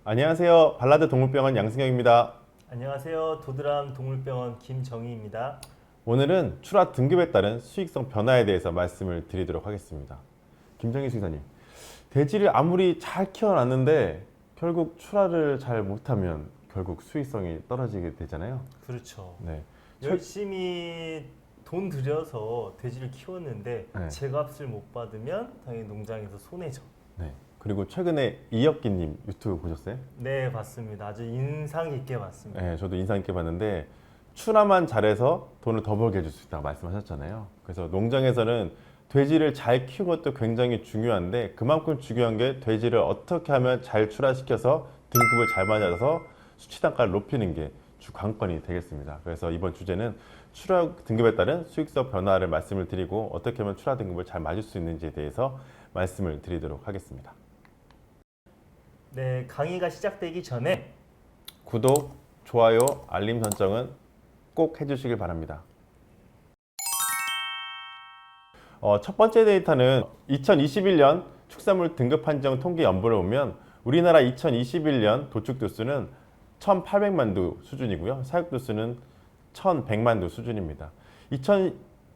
안녕하세요. 발라드 동물병원 양승혁입니다. 안녕하세요. 도드람 동물병원 김정희입니다. 오늘은 출하 등급에 따른 수익성 변화에 대해서 말씀을 드리도록 하겠습니다. 김정희 수의사님, 돼지를 아무리 잘 키워놨는데 결국 출하를 잘 못하면 결국 수익성이 떨어지게 되잖아요. 그렇죠. 네. 열심히 돈 들여서 돼지를 키웠는데 네. 제값을 못 받으면 당연히 농장에서 손해죠. 네. 그리고 최근에 이혁기님 유튜브 보셨어요? 네, 봤습니다. 아주 인상 깊게 봤습니다. 네, 저도 인상 깊게 봤는데 출하만 잘해서 돈을 더 벌게 해줄 수 있다고 말씀하셨잖아요. 그래서 농장에서는 돼지를 잘 키우는 것도 굉장히 중요한데 그만큼 중요한 게 돼지를 어떻게 하면 잘 출하시켜서 등급을 잘 맞아서 수치 단가를 높이는 게 주 관건이 되겠습니다. 그래서 이번 주제는 출하 등급에 따른 수익성 변화를 말씀을 드리고 어떻게 하면 출하 등급을 잘 맞을 수 있는지에 대해서 말씀을 드리도록 하겠습니다. 네, 강의가 시작되기 전에 구독, 좋아요, 알림 설정은 꼭 해주시길 바랍니다. 첫 번째 데이터는 2021년 축산물 등급 판정 통계 연보를 보면 우리나라 2021년 도축 두수는 1,800만 두 수준이고요. 사육 두수는 1,100만 두 수준입니다.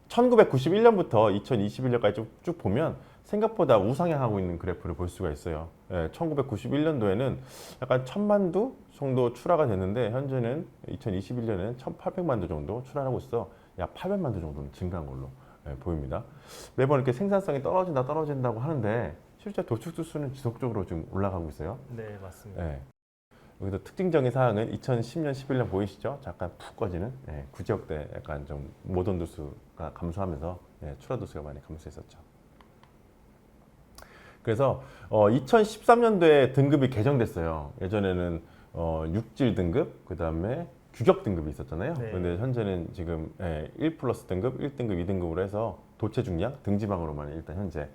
1991년부터 2021년까지 쭉 보면 생각보다 우상향하고 있는 그래프를 볼 수가 있어요. 1991년도에는 약간 1,000만 두 정도 출하가 됐는데 현재는 2021년에는 1,800만 두 정도 출하하고 있어 약 800만 두 정도는 증가한 걸로 보입니다. 매번 이렇게 생산성이 떨어진다고 하는데 실제 도축 두수는 지속적으로 지금 올라가고 있어요. 네, 맞습니다. 여기서 특징적인 사항은 2010년, 11년 보이시죠? 잠깐 푹 꺼지는 구지역대 약간 좀 모던 두수가 감소하면서 출하 두수가 많이 감소했었죠. 그래서 2013년도에 등급이 개정됐어요. 예전에는 육질 등급, 그 다음에 규격 등급이 있었잖아요. 네. 그런데 현재는 지금 1 플러스 등급, 1등급, 2등급으로 해서 도체 중량, 등지방으로만 일단 현재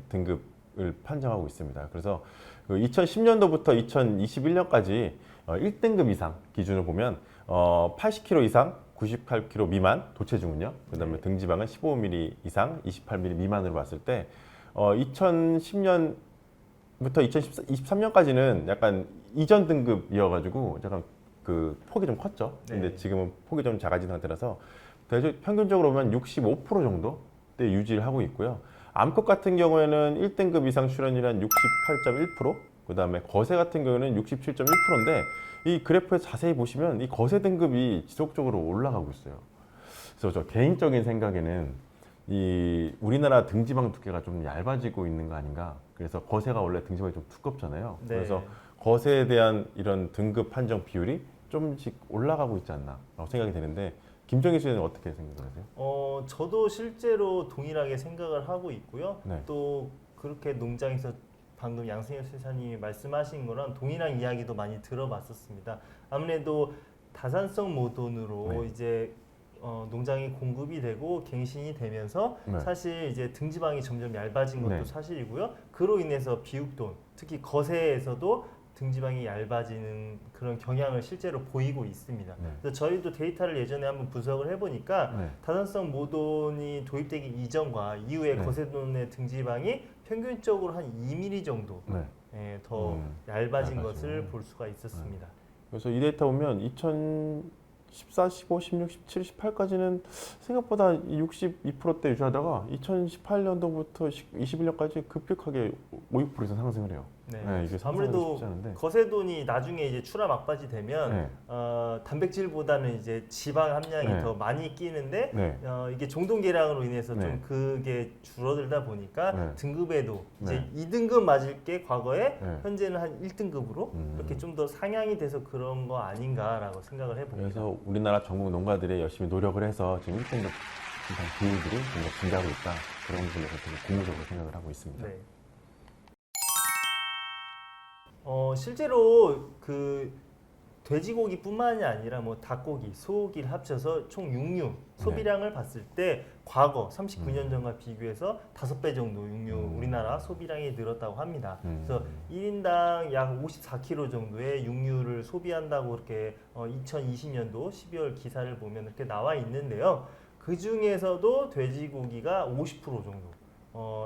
등급을 판정하고 있습니다. 그래서 2010년도부터 2021년까지 1등급 이상 기준을 보면 80kg 이상, 98kg 미만 도체 중량요. 그 다음에 네. 등지방은 15mm 이상, 28mm 미만으로 봤을 때 2010년부터 2023년까지는 약간 이전 등급이어가지고 약간 그 폭이 좀 컸죠. 근데 네. 지금은 폭이 좀 작아진 상태라서 평균적으로 보면 65% 정도대 유지를 하고 있고요. 암컷 같은 경우에는 1등급 이상 출현율이 68.1%, 그 다음에 거세 같은 경우에는 67.1%인데 이 그래프에서 자세히 보시면 이 거세 등급이 지속적으로 올라가고 있어요. 그래서 저 개인적인 생각에는 이 우리나라 등지방 두께가 좀 얇아지고 있는 거 아닌가. 그래서 거세가 원래 등지방이 좀 두껍잖아요. 네. 그래서 거세에 대한 이런 등급 판정 비율이 좀씩 올라가고 있지 않나 라고 생각이 되는데 김정희 씨는 어떻게 생각하세요? 저도 실제로 동일하게 생각을 하고 있고요. 네. 또 그렇게 농장에서 방금 양승혁 수사님이 말씀하신 거랑 동일한 이야기도 많이 들어봤었습니다. 아무래도 다산성 모돈으로 네. 이제 농장이 공급이 되고 갱신이 되면서 네. 사실 이제 등지방이 점점 얇아진 것도 네. 사실이고요. 그로 인해서 비육돈, 특히 거세에서도 등지방이 얇아지는 그런 경향을 실제로 보이고 있습니다. 네. 그래서 저희도 데이터를 예전에 한번 분석을 해보니까 네. 다산성 모돈이 도입되기 이전과 이후에 네. 거세돈의 등지방이 평균적으로 한 2mm 정도 네. 더 얇아진 얇아지고. 것을 볼 수가 있었습니다. 그래서 이 데이터 보면 2014, 15, 16, 17, 18까지는 생각보다 62%대 유지하다가 2018년도부터 21년까지 급격하게 5, 6% 이상 상승을 해요. 네. 이게 상승하기 아무래도 쉽지 않은데. 거세돈이 나중에 이제 출하 막바지 되면 네. 단백질보다는 이제 지방 함량이 네. 더 많이 끼는데 네. 이게 종동 개량으로 인해서 네. 좀 그게 줄어들다 보니까 네. 등급에도 이제 네. 2등급 맞을 게 과거에 네. 현재는 한 1등급으로 이렇게 좀 더 상향이 돼서 그런 거 아닌가라고 생각을 해봅니다. 그래서 우리나라 전국 농가들이 열심히 노력을 해서 지금 1등급 비율들이 좀 증가하고 있다. 그런 부분에서 되게 고무적으로 생각을 하고 있습니다. 네. 실제로 그 돼지고기뿐만이 아니라 뭐 닭고기, 소고기를 합쳐서 총 육류 소비량을 봤을 때 과거 39년 전과 비교해서 5배 정도 육류 우리나라 소비량이 늘었다고 합니다. 그래서 1인당 약 54kg 정도의 육류를 소비한다고 이렇게 2020년도 12월 기사를 보면 이렇게 나와 있는데요. 그 중에서도 돼지고기가 50% 정도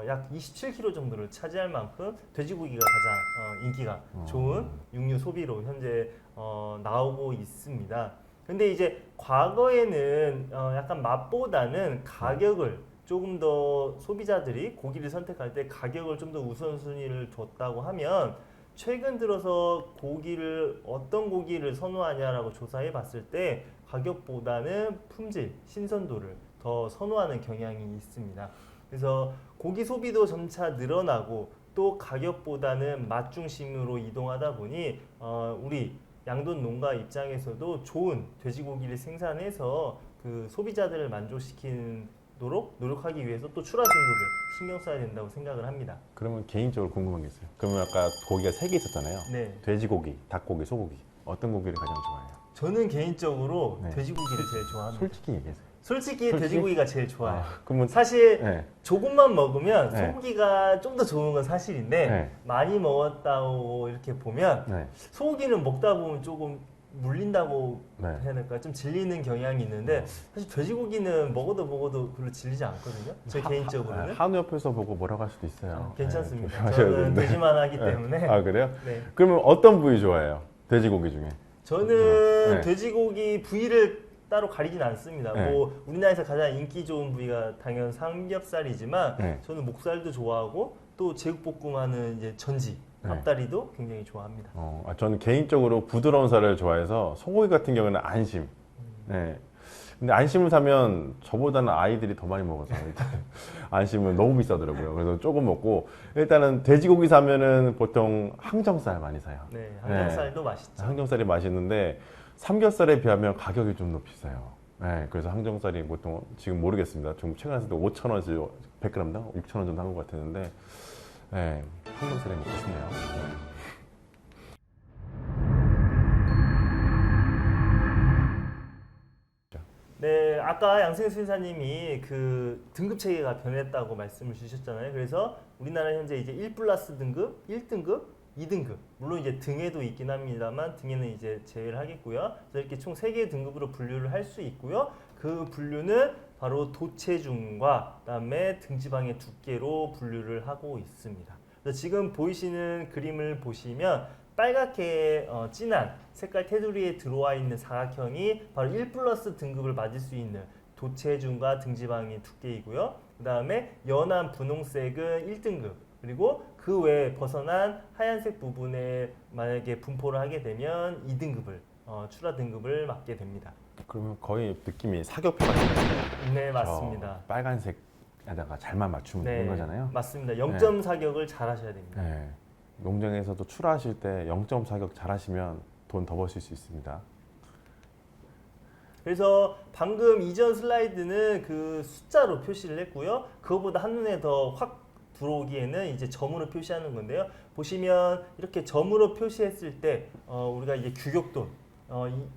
약 27kg 정도를 차지할 만큼 돼지고기가 가장 인기가 좋은 육류 소비로 현재 나오고 있습니다. 근데 이제 과거에는 약간 맛보다는 가격을 조금 더 소비자들이 고기를 선택할 때 가격을 좀 더 우선순위를 뒀다고 하면 최근 들어서 어떤 고기를 선호하냐라고 조사해 봤을 때 가격보다는 품질, 신선도를 더 선호하는 경향이 있습니다. 그래서 고기 소비도 점차 늘어나고 또 가격보다는 맛 중심으로 이동하다 보니 우리 양돈 농가 입장에서도 좋은 돼지고기를 생산해서 그 소비자들을 만족시키도록 노력하기 위해서 또 출하 등급을 신경 써야 된다고 생각을 합니다. 그러면 개인적으로 궁금한 게 있어요. 그러면 아까 고기가 3개 있었잖아요. 네. 돼지고기, 닭고기, 소고기. 어떤 고기를 가장 좋아해요? 저는 개인적으로 네. 돼지고기를 제일 좋아합니다. 솔직히 얘기해주세요. 솔직히 돼지고기가 제일 좋아요. 그러면 사실 네. 조금만 먹으면 네. 소고기가 좀 더 좋은 건 사실인데 네. 많이 먹었다고 이렇게 보면 네. 소고기는 먹다 보면 조금 물린다고 네. 해야 될까 좀 질리는 경향이 있는데 사실 돼지고기는 먹어도 별로 질리지 않거든요. 제 개인적으로는 한우 옆에서 보고 뭐라고 할 수도 있어요. 괜찮습니다. 네, 조심하셔야 저는 되는데. 돼지만 하기 네. 때문에 아 그래요? 네. 그러면 어떤 부위 좋아해요? 돼지고기 중에? 저는 네. 돼지고기 부위를 따로 가리진 않습니다. 네. 뭐 우리나라에서 가장 인기 좋은 부위가 당연 삼겹살이지만 네. 저는 목살도 좋아하고 또 제육볶음하는 이제 전지, 네. 앞다리도 굉장히 좋아합니다. 저는 개인적으로 부드러운 살을 좋아해서 소고기 같은 경우는 안심. 네. 근데 안심을 사면 저보다는 아이들이 더 많이 먹어서 일단 안심은 너무 비싸더라고요. 그래서 조금 먹고 일단은 돼지고기 사면은 보통 항정살 많이 사요. 네, 항정살도 네. 맛있죠. 항정살이 맛있는데 삼겹살에 비하면 가격이 좀 더 비싸요. 네, 그래서 항정살이 보통 지금 모르겠습니다. 지금 최근에 샀을 때 5,000원씩 100g당 6,000원 정도 한 것 같았는데 네, 항정살이 먹고 싶네요. 네, 아까 양승 수의사님이 그 등급 체계가 변했다고 말씀을 주셨잖아요. 그래서 우리나라 현재 이제 1 플러스 등급, 1등급, 2등급. 물론 이제 등에도 있긴 합니다만 등에는 이제 제외를 하겠고요. 그래서 이렇게 총 3개의 등급으로 분류를 할 수 있고요. 그 분류는 바로 도체중과 그다음에 등지방의 두께로 분류를 하고 있습니다. 그래서 지금 보이시는 그림을 보시면 빨갛게 진한 색깔 테두리에 들어와 있는 사각형이 바로 1 플러스 등급을 맞을 수 있는 도체중과 등지방의 두께이고요. 그 다음에 연한 분홍색은 1등급, 그리고 그 외에 벗어난 하얀색 부분에 만약에 분포를 하게 되면 2등급을 출하 등급을 맞게 됩니다. 그러면 거의 느낌이 사격표 같은 네, 맞습니다. 빨간색에다가 잘만 맞추면 네, 되는 거잖아요. 맞습니다. 0점 사격을 잘 하셔야 됩니다. 네. 농장에서도 출하하실 때 0점 사격 잘 하시면 돈 더 버실 수 있습니다. 그래서 방금 이전 슬라이드는 그 숫자로 표시를 했고요. 그거보다 한눈에 더 확 들어오기에는 이제 점으로 표시하는 건데요. 보시면 이렇게 점으로 표시했을 때 우리가 이제 규격돈,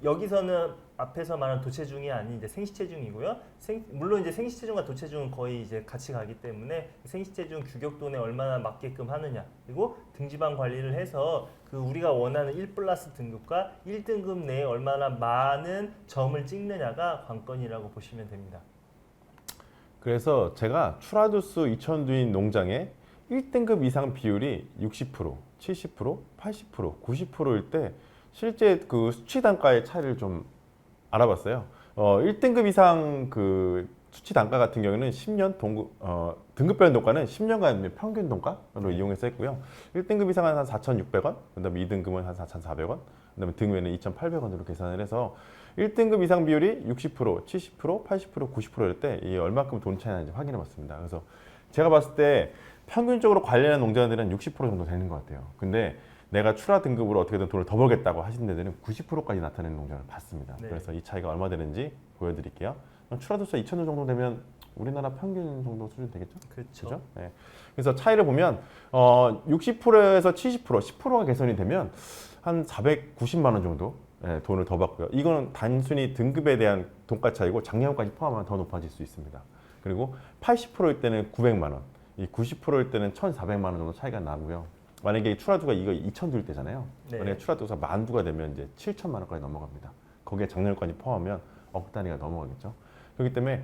여기서는 앞에서 말한 도체중이 아닌 이제 생시체중이고요. 물론 이제 생시체중과 도체중은 거의 이제 같이 가기 때문에 생시체중 규격돈에 얼마나 맞게끔 하느냐, 그리고 등지방 관리를 해서 그 우리가 원하는 1 플러스 등급과 1등급 내에 얼마나 많은 점을 찍느냐가 관건이라고 보시면 됩니다. 그래서 제가 출하두수 2,000두인 농장에 1등급 이상 비율이 60%, 70%, 80%, 90%일 때 실제 그 수치 단가의 차이를 좀 알아봤어요. 1등급 이상 그 수치 단가 같은 경우는 10년 등급별 농가는 10년간 평균 농가로 이용해서 했고요. 1등급 이상은 한 4,600원, 그다음에 2등급은 한 4,400원, 그다음에 등외는 2,800원으로 계산을 해서 1등급 이상 비율이 60%, 70%, 80%, 90%일 때 이 얼마큼 돈 차이 나는지 확인해 봤습니다. 그래서 제가 봤을 때 평균적으로 관리하는 농장들은 60% 정도 되는 것 같아요. 근데 내가 출하 등급으로 어떻게든 돈을 더 벌겠다고 하시는 데들은 90%까지 나타내는 농장을 봤습니다. 네. 그래서 이 차이가 얼마 되는지 보여드릴게요. 출하두수 2,000원 정도 되면 우리나라 평균 정도 수준 되겠죠? 그렇죠. 그죠? 네. 그래서 차이를 보면 60%에서 70%, 10%가 개선이 되면 한 490만 원 정도 돈을 더 받고요. 이거는 단순히 등급에 대한 돈가 차이고 작년까지 포함하면 더 높아질 수 있습니다. 그리고 80%일 때는 900만 원, 이 90%일 때는 1,400만 원 정도 차이가 나고요. 만약에 출하두가 이거 2,000두일 때잖아요. 네. 만약에 출하두가 10,000두가 되면 이제 7천만 원까지 넘어갑니다. 거기에 작년까지 포함하면 억 단위가 넘어가겠죠. 그렇기 때문에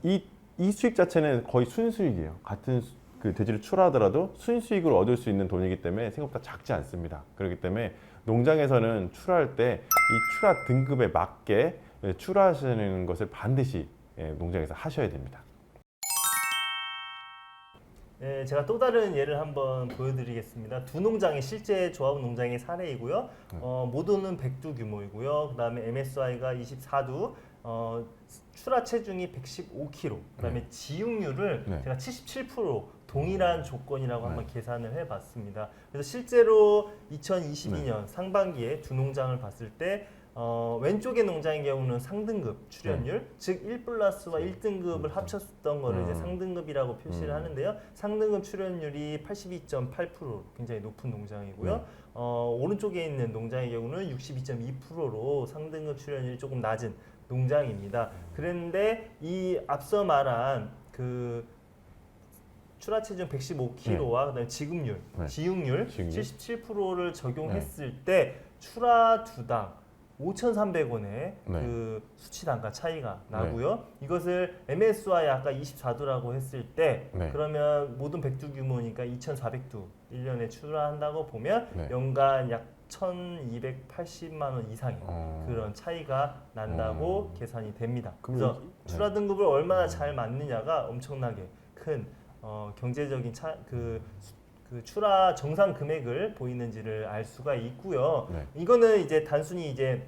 이 이 수익 자체는 거의 순수익이에요. 같은 그 돼지를 출하하더라도 순수익을 얻을 수 있는 돈이기 때문에 생각보다 작지 않습니다. 그렇기 때문에 농장에서는 출하할 때 이 출하 등급에 맞게 출하하시는 것을 반드시 농장에서 하셔야 됩니다. 네, 제가 또 다른 예를 한번 보여드리겠습니다. 두 농장의 실제 조합 농장의 사례이고요. 모두는 100두 규모이고요. 그다음에 MSI가 24두, 출하 체중이 115kg, 그다음에 지육률을 네. 제가 77% 동일한 조건이라고 한번 계산을 해봤습니다. 그래서 실제로 2022년 상반기에 두 농장을 봤을 때 왼쪽의 농장의 경우는 상등급 출연율, 즉 1+와 1등급을 합쳤던 거를 이제 상등급이라고 표시를 하는데요. 상등급 출연율이 82.8%, 굉장히 높은 농장이고요. 오른쪽에 있는 농장의 경우는 62.2%로 상등급 출연율이 조금 낮은 농장입니다. 그런데 이 앞서 말한 그 출하 체중 115kg와 그다음에 지급률, 지육률 77%를 적용했을 때 출하 두당 5,300원의 그 수치 단가 차이가 나고요. 이것을 MSY 아까 24두라고 했을 때 그러면 모든 100두 규모니까 2,400두 1년에 출하한다고 보면 연간 약 1,280만 원 이상의 그런 차이가 난다고 계산이 됩니다. 그래서 출하 등급을 얼마나 잘 맞느냐가 엄청나게 큰 경제적인 그 출하 정상 금액을 보이는지를 알 수가 있고요. 이거는 이제 단순히 이제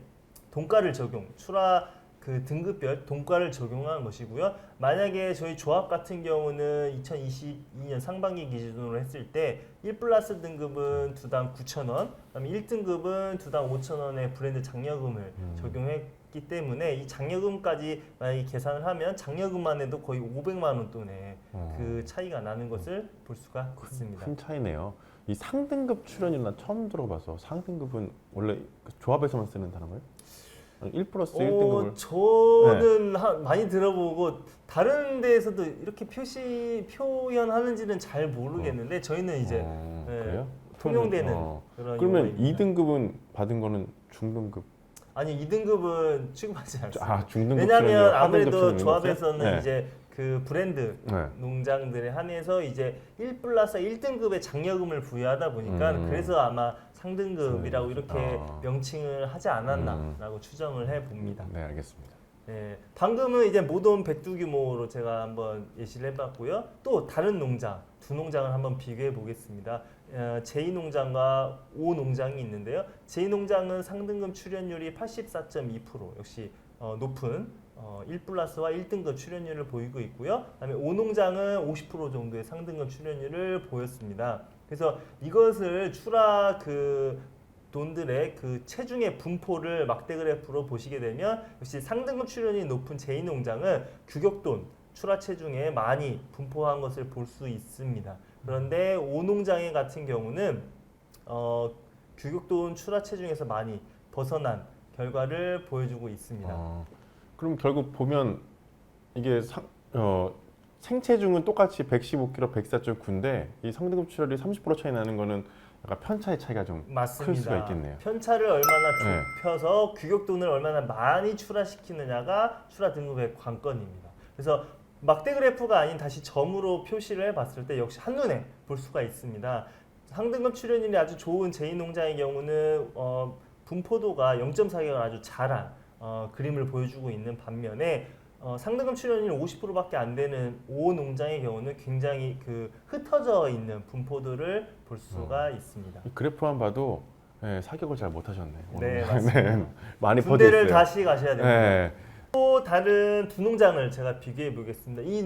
동가를 적용, 출하 그 등급별 동가를 적용한 것이고요. 만약에 저희 조합 같은 경우는 2022년 상반기 기준으로 했을 때 1+ 등급은 두당 9,000원, 그다음에 1등급은 두당 5,000원의 브랜드 장려금을 적용했기 때문에 이 장려금까지 만약에 계산을 하면 장려금만 해도 거의 500만 원 돈의 그 차이가 나는 것을 볼 수가 있습니다. 큰 차이네요. 이 상등급 출연율 난 처음 들어봐서 상등급은 원래 조합에서만 쓰는 단어인가요? 1+1등급을 저는 많이 들어보고 다른 데에서도 이렇게 표현하는지는 잘 모르겠는데 저희는 이제 그래요? 통용되는 그런 그러면 용어입니다. 2등급은 받은 거는 중등급? 아니 2등급은 취급하지 않습니다. 중등급 왜냐하면 하등급 아무래도 출연율은 조합에서는 없어요? 이제 그 브랜드 농장들에 한해서 이제 1+, 1등급의 장려금을 부여하다 보니까 그래서 아마 상등급이라고 이렇게 명칭을 하지 않았나라고 추정을 해봅니다. 네, 알겠습니다. 네, 방금은 이제 모던 100두 규모로 제가 한번 예시를 해봤고요. 또 다른 농장, 두 농장을 한번 비교해 보겠습니다. 제2농장과 5농장이 있는데요. 제2농장은 상등급 출연율이 84.2%, 역시 높은 1+와 1등급 출연율을 보이고 있고요. 그다음에 5농장은 50% 정도의 상등급 출연율을 보였습니다. 그래서 이것을 출하 그 돈들의 그 체중의 분포를 막대 그래프로 보시게 되면 역시 상등급 출연이 높은 제2농장은 규격돈 출하 체중에 많이 분포한 것을 볼 수 있습니다. 그런데 5농장의 같은 경우는 규격돈 출하 체중에서 많이 벗어난 결과를 보여주고 있습니다. 그럼 결국 보면 이게 생체중은 똑같이 115kg, 104.9인데 이 상등급 출혈이 30% 차이 나는 거는 약간 편차의 차이가 좀 클 수가 있겠네요. 편차를 얼마나 좁혀서 규격돈을 얼마나 많이 출하시키느냐가 출하 등급의 관건입니다. 그래서 막대 그래프가 아닌 다시 점으로 표시를 해봤을 때 역시 한눈에 볼 수가 있습니다. 상등급 출연율이 아주 좋은 제2농장의 경우는 분포도가 0.4개가 아주 잘한 그림을 보여주고 있는 반면에 상등급 출연율 50%밖에 안 되는 5농장의 경우는 굉장히 그 흩어져 있는 분포도를 볼 수가 있습니다. 이 그래프만 봐도 사격을 잘 못하셨네. 네, 맞습니다. 많이 군대를 버텼어요. 다시 가셔야 됩니다. 또 다른 두 농장을 제가 비교해 보겠습니다. 이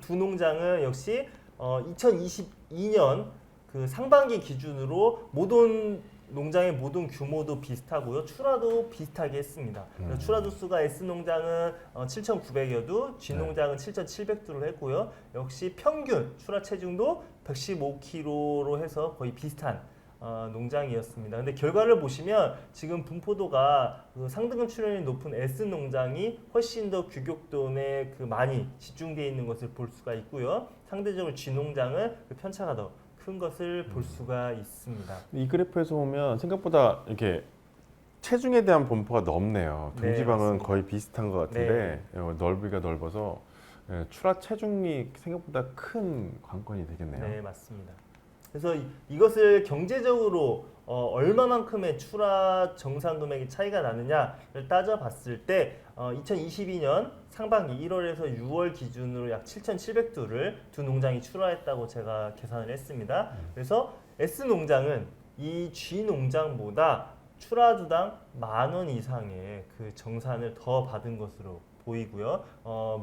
두 농장은 역시 2022년 그 상반기 기준으로 모든 농장의 모든 규모도 비슷하고요. 출하도 비슷하게 했습니다. 출하 두수가 S농장은 7,900여 두, G농장은 7,700두를 했고요. 역시 평균 출하 체중도 115kg로 해서 거의 비슷한 농장이었습니다. 근데 결과를 보시면 지금 분포도가 그 상등급 출연이 높은 S농장이 훨씬 더 규격돈에 그 많이 집중되어 있는 것을 볼 수가 있고요. 상대적으로 G농장은 그 편차가 더 큰 것을 볼 수가 있습니다. 이 그래프에서 보면 생각보다 이렇게 체중에 대한 분포가 넓네요. 네, 동지방은 맞습니다. 거의 비슷한 것 같은데 넓이가 넓어서 예, 출하 체중이 생각보다 큰 관건이 되겠네요. 네, 맞습니다. 그래서 이것을 경제적으로 얼마만큼의 출하 정상 금액이 차이가 나느냐를 따져봤을 때 2022년 상반기 1월에서 6월 기준으로 약 7,700두를 두 농장이 출하했다고 제가 계산을 했습니다. 그래서 S 농장은 이 G 농장보다 출하주당 10,000원 이상의 그 정산을 더 받은 것으로 보이고요.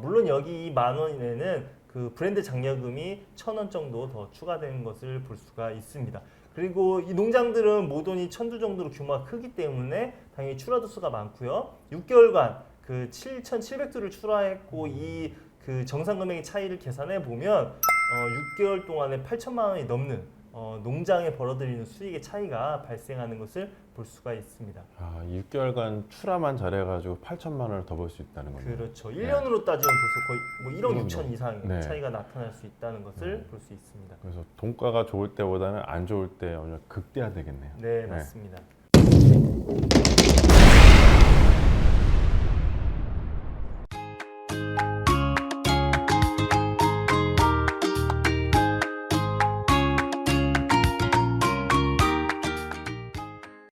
물론 여기 이 10,000원에는 그 브랜드 장려금이 1,000원 정도 더 추가되는 것을 볼 수가 있습니다. 그리고 이 농장들은 모돈이 1,000두 정도로 규모가 크기 때문에 당연히 출하도 수가 많고요. 6개월간 그 7,700두를 출하했고 이 그 정상 금액의 차이를 계산해 보면 6개월 동안에 8천만 원이 넘는 농장에 벌어들이는 수익의 차이가 발생하는 것을 볼 수가 있습니다. 6개월간 출하만 잘해가지고 8천만 원을 더 벌 수 있다는 거네요. 그렇죠. 1년으로 따지면 벌써 거의 뭐 1억 6천 이상의 네. 차이가 나타날 수 있다는 것을 볼 수 있습니다. 그래서 돈가가 좋을 때보다는 안 좋을 때 오늘 극대화되겠네요. 네, 맞습니다.